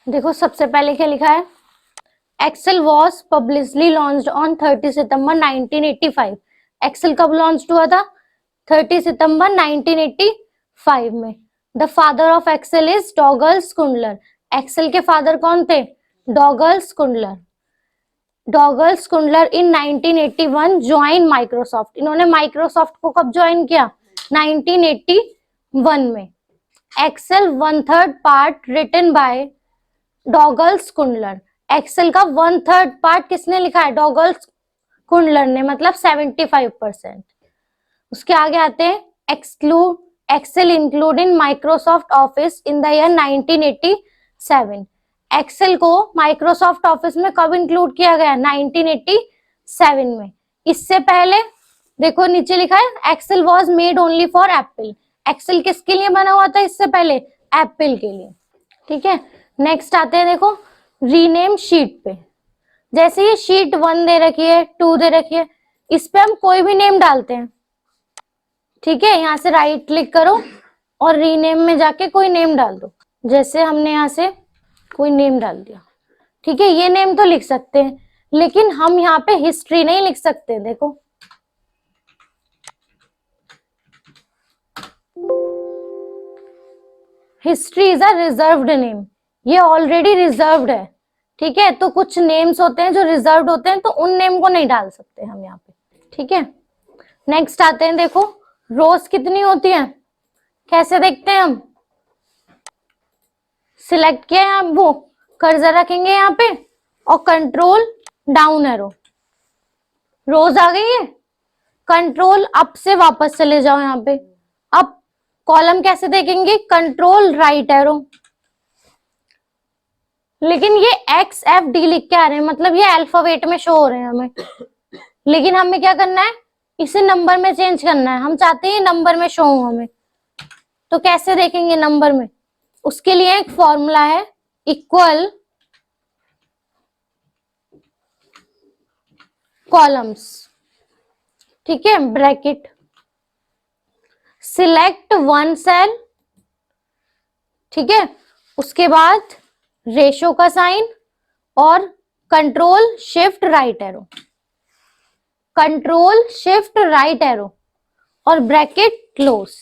देखो सबसे पहले क्या लिखा है, Excel was publicly launched on 30 सितंबर 1985। एक्सेल कब लॉन्च हुआ था? 30 सितंबर 1985 में। The father of Excel is Dougal Skundler. Excel के फादर कौन थे? Dougal Skundler. Dougal Skundler in 1981 join Microsoft. इन्होंने माइक्रोसॉफ्ट को कब ज्वाइन किया? 1981 में। Excel 1/3 part written by Dougal Skundler. Excel का 1/3 पार्ट किसने लिखा है? डॉगल स्कुंडलर ने, मतलब 75%। उसके आगे आते हैं, exclude Excel include in Microsoft Office in the year 1987। Excel को माइक्रोसॉफ्ट ऑफिस में कब इंक्लूड किया गया? 1987 में। इससे पहले देखो नीचे लिखा है, Excel was made only for Apple. Excel किसके लिए बना हुआ था इससे पहले? एप्पल के लिए। ठीक है, नेक्स्ट आते हैं, देखो रीनेम शीट पे। जैसे ये शीट 1 दे रखी है, 2 दे रखी है, इस पे हम कोई भी नेम डालते हैं। ठीक है, यहाँ से राइट क्लिक करो और रीनेम में जाके कोई नेम डाल दो। जैसे हमने यहाँ से कोई नेम डाल दिया। ठीक है, ये नेम तो लिख सकते हैं, लेकिन हम यहाँ पे हिस्ट्री नहीं लिख सकते। देखो history is a reserved name, ये ऑलरेडी रिजर्व्ड है। ठीक है, तो कुछ नेम्स होते हैं जो रिजर्व्ड होते हैं, तो उन नेम को नहीं डाल सकते हम यहाँ पे। ठीक है, नेक्स्ट आते हैं, देखो रोज कितनी होती है, कैसे देखते हैं हम? सिलेक्ट किया है, आप वो कर्सर रखेंगे यहाँ पे और कंट्रोल डाउन एरो, रोज आ गई है। कंट्रोल अप से वापस चले जाओ यहाँ पे। अब कॉलम कैसे देखेंगे? Control right arrow. लेकिन ये एक्स एफ डी लिख के आ रहे हैं, मतलब ये अल्फाबेट में शो हो रहे हैं हमें। लेकिन हमें क्या करना है? इसे नंबर में चेंज करना है। हम चाहते हैं नंबर में शो हो हमें, तो कैसे देखेंगे नंबर में? उसके लिए एक फॉर्मूला है, इक्वल कॉलम्स। ठीक है, ब्रैकेट, सिलेक्ट वन सेल। ठीक है, उसके बाद रेशो का साइन और control shift right arrow, control shift right arrow और ब्रैकेट क्लोज।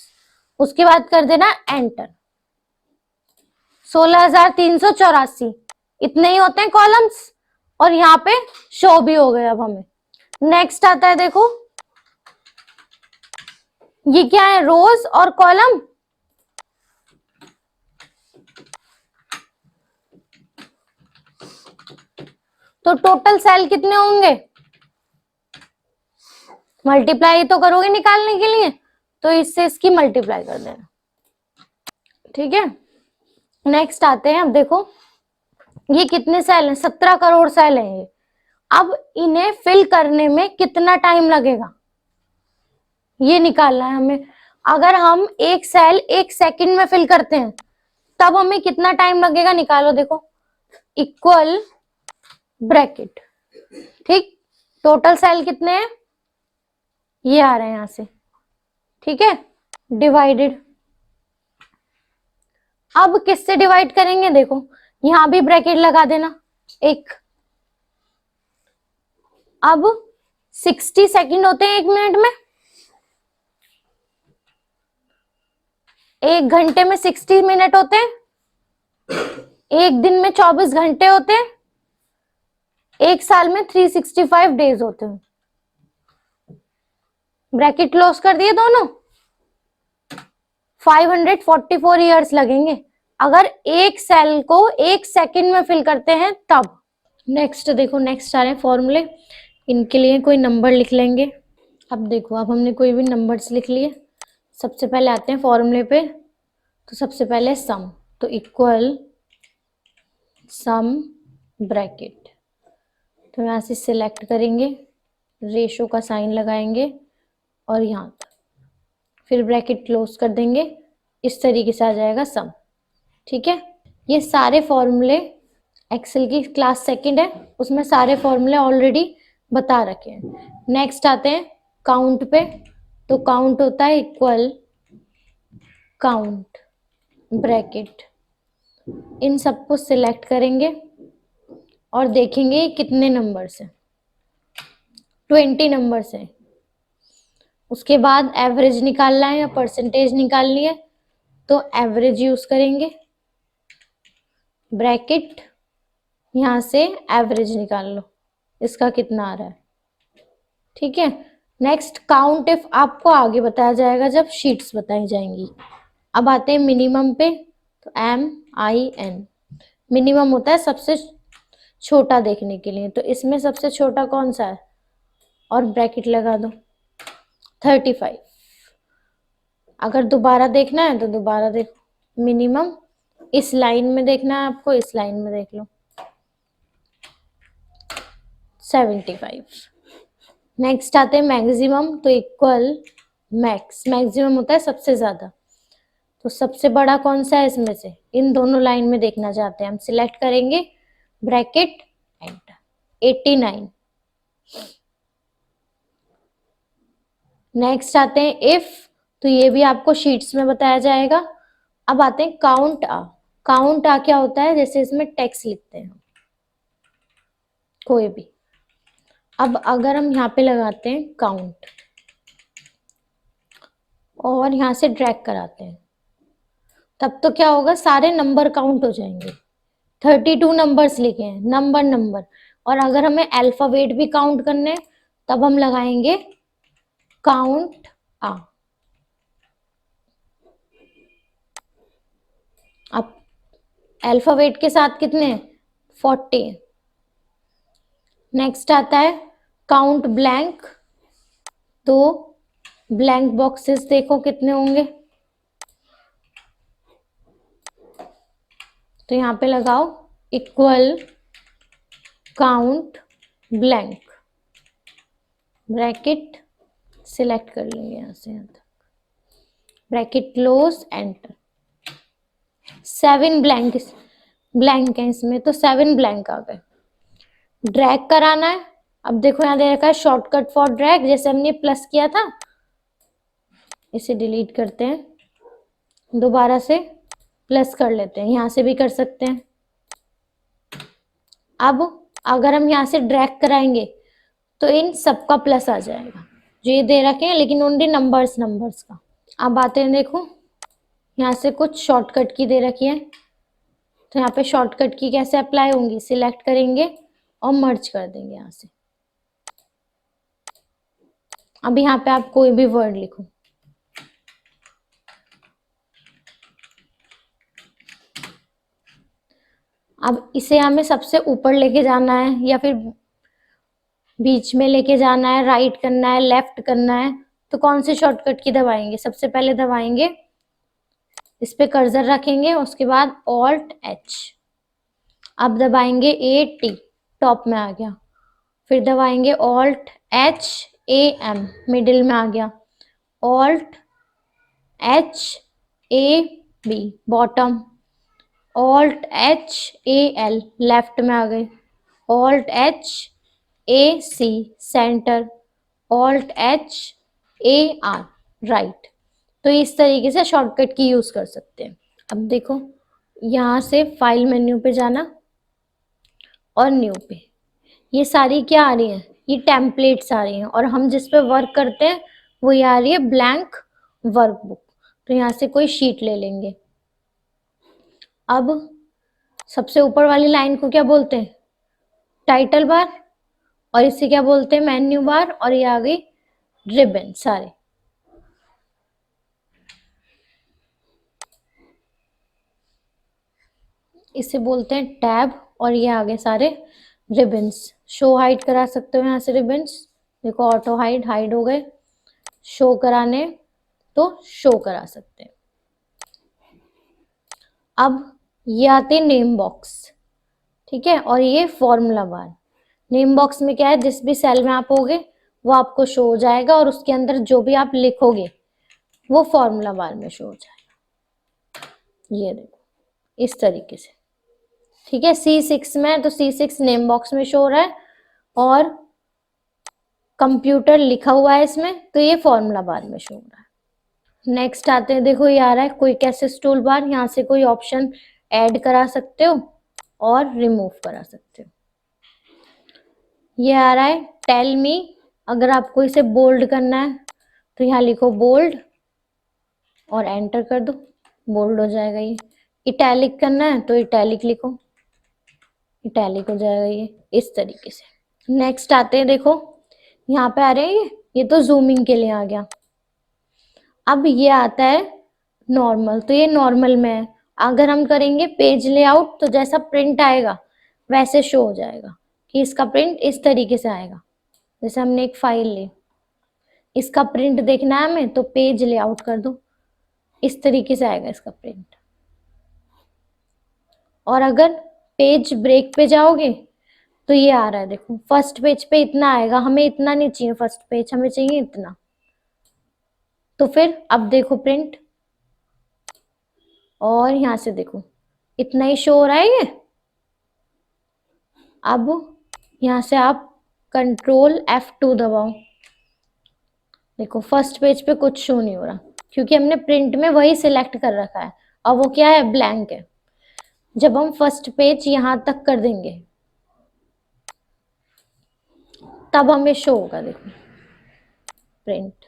उसके बाद कर देना एंटर। 16,384 इतने ही होते हैं कॉलम्स, और यहाँ पे शो भी हो गए। अब हमें नेक्स्ट आता है, देखो ये क्या है? रोज और कॉलम। तो टोटल सेल कितने होंगे? मल्टीप्लाई तो करोगे निकालने के लिए, तो इससे इसकी मल्टीप्लाई कर देना। ठीक है, नेक्स्ट आते हैं, अब देखो ये कितने सेल हैं? 17 करोड़ सेल हैं ये। अब इन्हें फिल करने में कितना टाइम लगेगा, ये निकालना है हमें। अगर हम एक सेल 1 सेकंड में फिल करते हैं, तब हमें कितना टाइम लगेगा? निकालो, देखो इक्वल ब्रैकेट। ठीक, टोटल सेल कितने हैं? ये आ रहे हैं यहां से। ठीक है, डिवाइडेड। अब किससे डिवाइड करेंगे? देखो यहां भी ब्रैकेट लगा देना एक। अब 60 सेकंड होते हैं 1 मिनट में, 1 घंटे में 60 मिनट होते हैं, 1 दिन में 24 घंटे होते हैं, 1 साल में 365 डेज होते हैं। ब्रैकेट क्लोज कर दिए दोनों। 544 ईयर्स लगेंगे अगर एक सेल को 1 सेकंड में फिल करते हैं तब। नेक्स्ट देखो, नेक्स्ट आ रहे हैं फॉर्मूले, इनके लिए कोई नंबर लिख लेंगे। अब देखो, अब हमने कोई भी नंबर्स लिख लिए। सबसे पहले आते हैं फॉर्मूले पे, तो सबसे पहले सम, तो इक्वल सम ब्रैकेट, तो यहाँ से सिलेक्ट करेंगे, रेशो का साइन लगाएंगे और यहाँ तक, फिर ब्रैकेट क्लोज कर देंगे। इस तरीके से आ जाएगा सम। ठीक है, ये सारे फॉर्मूले एक्सेल की क्लास 2 है, उसमें सारे फॉर्मूले ऑलरेडी बता रखे हैं। नेक्स्ट आते हैं काउंट पे, तो काउंट होता है इक्वल काउंट ब्रैकेट इन सबको सिलेक्ट करेंगे और देखेंगे कितने नंबर से, 20 नंबर से। उसके बाद एवरेज निकालना है या परसेंटेज निकालनी है तो एवरेज यूज करेंगे, ब्रैकेट, यहां से एवरेज निकाल लो इसका कितना आ रहा है। ठीक है, नेक्स्ट काउंट इफ आपको आगे बताया जाएगा जब शीट्स बताई जाएंगी। अब आते हैं मिनिमम पे, तो MIN मिनिमम होता है सबसे छोटा देखने के लिए, तो इसमें सबसे छोटा कौन सा है और ब्रैकेट लगा दो 35। अगर दोबारा देखना है तो दोबारा देखो, मिनिमम इस लाइन में देखना है आपको, इस लाइन में देख लो 75। नेक्स्ट आते हैं मैक्सिमम, तो इक्वल मैक्स, मैक्सिमम होता है सबसे ज्यादा, तो सबसे बड़ा कौन सा है इसमें से, इन दोनों लाइन में देखना चाहते हैं हम, सिलेक्ट करेंगे ब्रैकेट एंटर 89। नेक्स्ट आते हैं इफ, तो ये भी आपको शीट्स में बताया जाएगा। अब आते हैं काउंट आ, काउंट आ क्या होता है, जैसे इसमें टेक्स्ट लिखते हैं कोई भी। अब अगर हम यहाँ पे लगाते हैं काउंट और यहाँ से ड्रैग कराते हैं, तब तो क्या होगा, सारे नंबर काउंट हो जाएंगे। 32 नंबर्स लिखे हैं, नंबर नंबर, और अगर हमें अल्फाबेट भी काउंट करने हैं तब हम लगाएंगे काउंट आ। अब अल्फाबेट के साथ कितने, 40। नेक्स्ट आता है काउंट ब्लैंक, तो ब्लैंक बॉक्सेस देखो कितने होंगे, तो यहाँ पे लगाओ equal count blank, bracket select कर लेंगे यहाँ से यहाँ तक, bracket close enter. 7 blank blank है इसमें, तो 7 ब्लैंक आ गए। ड्रैग कराना है, अब देखो यहाँ दे रखा है शॉर्टकट फॉर ड्रैग, जैसे हमने प्लस किया था, इसे डिलीट करते हैं, दोबारा से प्लस कर लेते हैं, यहाँ से भी कर सकते हैं। अब अगर हम यहाँ से ड्रैग कराएंगे तो इन सबका प्लस आ जाएगा, जो ये दे रखे हैं, लेकिन ओनली नंबर्स नंबर्स का। अब आते हैं, देखो यहाँ से कुछ शॉर्टकट की दे रखी है, तो यहाँ पे शॉर्टकट की कैसे अप्लाई होंगी, सिलेक्ट करेंगे और मर्ज कर देंगे यहाँ से। अब यहाँ पे आप कोई भी वर्ड लिखो, अब इसे हमें सबसे ऊपर लेके जाना है या फिर बीच में लेके जाना है, राइट करना है, लेफ्ट करना है, तो कौन से शॉर्टकट की दबाएंगे, सबसे पहले दबाएंगे, इस पे कर्सर रखेंगे, उसके बाद ऑल्ट एच, अब दबाएंगे A T, टॉप में आ गया, फिर दबाएंगे ऑल्ट HAM, मिडिल में आ गया, alt HAB, bottom, alt HAL, left में आ गए, alt HAC, centre, alt HAR, right. तो इस तरीके से शॉर्टकट की यूज कर सकते हैं। अब देखो यहाँ से फाइल मेन्यू पे जाना और न्यू पे, ये सारी क्या आ रही है, ये टेम्पलेट्स आ रही हैं, और हम जिस पे वर्क करते हैं वो ये आ रही है ब्लैंक वर्कबुक। तो यहाँ से कोई शीट ले लेंगे। अब सबसे ऊपर वाली लाइन को क्या बोलते हैं, टाइटल बार, और इसे क्या बोलते हैं, मेन्यू बार, और ये आ गई रिबन सारे। इसे बोलते हैं टैब, और ये आगे सारे रिबन्स। शो हाइड करा सकते हो यहाँ से रिबन्स, देखो ऑटो हाइड, हाइड हो गए, शो कराने तो शो करा सकते हैं। अब ये आते हैं नेम बॉक्स, ठीक है, और ये फॉर्मूला बार। नेम बॉक्स में क्या है, जिस भी सेल में आप होगे वो आपको शो हो जाएगा, और उसके अंदर जो भी आप लिखोगे वो फॉर्मूला बार में शो हो जाएगा। ये देखो इस तरीके से, ठीक है। C6 में तो C6 नेम बॉक्स में शो हो रहा है, और कंप्यूटर लिखा हुआ है इसमें, तो ये फॉर्मूला बार में शो हो रहा है। नेक्स्ट आते हैं, देखो ये आ रहा है क्विक एक्सेस टूल बार, यहाँ से कोई ऑप्शन ऐड करा सकते हो और रिमूव करा सकते हो। ये आ रहा है टेल मी। अगर आपको इसे बोल्ड करना है तो यहाँ लिखो बोल्ड और एंटर कर दो, बोल्ड हो जाएगा ये। इटैलिक करना है तो इटैलिक लिखो, इटैलिक हो जाएगा ये इस तरीके से। नेक्स्ट आते हैं, देखो यहाँ पे आ रहे हैं ये तो जूमिंग के लिए आ गया। अब ये आता है नॉर्मल, तो ये नॉर्मल में है। अगर हम करेंगे पेज लेआउट तो जैसा प्रिंट आएगा वैसे शो हो जाएगा कि इसका प्रिंट इस तरीके से आएगा। जैसे हमने एक फाइल ली, इसका प्रिंट देखना है हमें तो पेज लेआउट कर दो, इस तरीके से आएगा इसका प्रिंट। और अगर पेज ब्रेक पे जाओगे तो ये आ रहा है, देखो फर्स्ट पेज पे इतना आएगा, हमें इतना नहीं चाहिए फर्स्ट पेज, हमें चाहिए इतना। तो फिर अब देखो प्रिंट, और यहां से देखो इतना ही शो हो रहा है ये। अब यहां से आप कंट्रोल F2 दबाओ, देखो फर्स्ट पेज पे कुछ शो नहीं हो रहा क्योंकि हमने प्रिंट में वही सिलेक्ट कर रखा है और वो क्या है, ब्लैंक है। जब हम फर्स्ट पेज यहां तक कर देंगे तब हमें शो होगा, देखो प्रिंट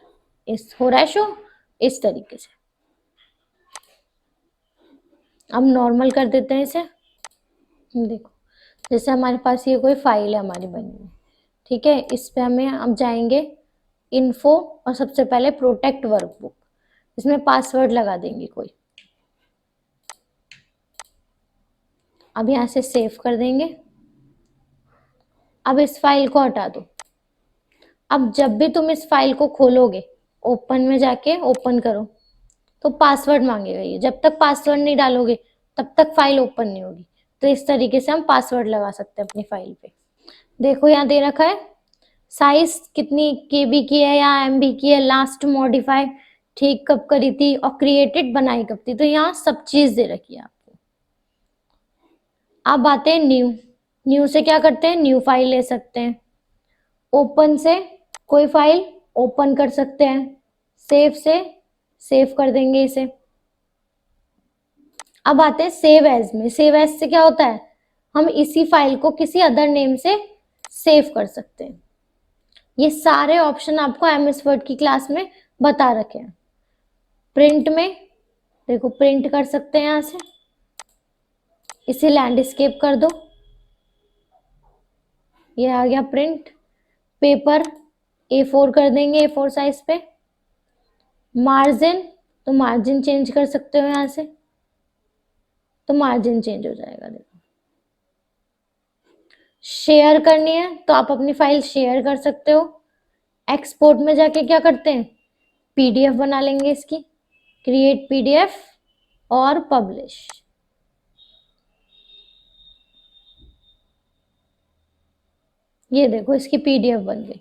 इस हो रहा है शो इस तरीके से। अब नॉर्मल कर देते हैं इसे। देखो जैसे हमारे पास ये कोई फाइल है हमारी बनी हुई, ठीक है, इस पे हमें अब जाएंगे इन्फो और सबसे पहले प्रोटेक्ट वर्कबुक, इसमें पासवर्ड लगा देंगे कोई। अब यहाँ से सेव कर देंगे। अब इस फाइल को हटा दो। अब जब भी तुम इस फाइल को खोलोगे, ओपन में जाके ओपन करो तो पासवर्ड मांगेगा ये। जब तक पासवर्ड नहीं डालोगे तब तक फाइल ओपन नहीं होगी। तो इस तरीके से हम पासवर्ड लगा सकते हैं अपनी फाइल पे। देखो यहाँ दे रखा है साइज कितनी KB की है या MB की है, लास्ट मॉडिफाई ठीक कब करी थी और क्रिएटेड बनाई कब थी, तो यहाँ सब चीज दे रखी है आपको। अब आते हैं न्यू। न्यू से क्या करते हैं, न्यू फाइल ले सकते हैं। ओपन से कोई फाइल ओपन कर सकते हैं। सेव से सेव कर देंगे इसे। अब आते हैं सेव एज में। सेव एज से क्या होता है, हम इसी फाइल को किसी अदर नेम से सेव कर सकते हैं। ये सारे ऑप्शन आपको MS वर्ड की क्लास में बता रखे हैं। प्रिंट में देखो प्रिंट कर सकते हैं, यहाँ से इसे लैंडस्केप कर दो, ये आ गया प्रिंट। पेपर A4 कर देंगे, A4 साइज पे। मार्जिन तो मार्जिन चेंज कर सकते हो यहाँ से, तो मार्जिन चेंज हो जाएगा। देखो शेयर करनी है तो आप अपनी फाइल शेयर कर सकते हो। एक्सपोर्ट में जाके क्या करते हैं, PDF बना लेंगे इसकी, क्रिएट PDF और पब्लिश। ये देखो इसकी PDF बन गई।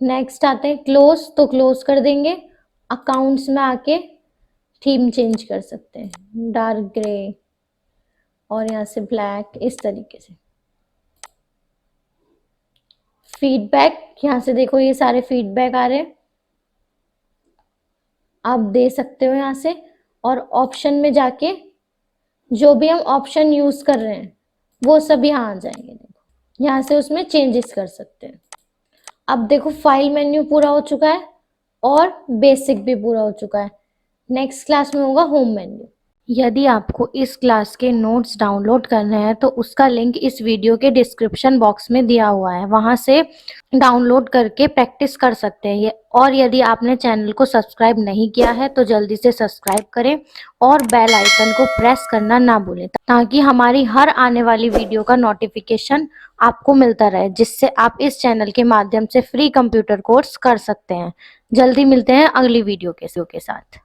नेक्स्ट आते हैं क्लोज, तो क्लोज कर देंगे। अकाउंट्स में आके थीम चेंज कर सकते हैं, डार्क ग्रे और यहाँ से ब्लैक, इस तरीके से। फीडबैक, यहाँ से देखो ये सारे फीडबैक आ रहे हैं, आप दे सकते हो यहाँ से। और ऑप्शन में जाके जो भी हम ऑप्शन यूज कर रहे हैं वो सब यहाँ आ जाएंगे। देखो यहाँ से उसमें चेंजेस कर सकते हैं। अब देखो फाइल मेन्यू पूरा हो चुका है और बेसिक भी पूरा हो चुका है। नेक्स्ट क्लास में होगा होम मेन्यू। यदि आपको इस क्लास के नोट्स डाउनलोड करने हैं तो उसका लिंक इस वीडियो के डिस्क्रिप्शन बॉक्स में दिया हुआ है, वहां से डाउनलोड करके प्रैक्टिस कर सकते हैं ये। और यदि आपने चैनल को सब्सक्राइब नहीं किया है तो जल्दी से सब्सक्राइब करें और बेल आइकन को प्रेस करना ना भूलें, ताकि हमारी हर आने वाली वीडियो का नोटिफिकेशन आपको मिलता रहे, जिससे आप इस चैनल के माध्यम से फ्री कंप्यूटर कोर्स कर सकते हैं। जल्दी मिलते हैं अगली वीडियो के साथ।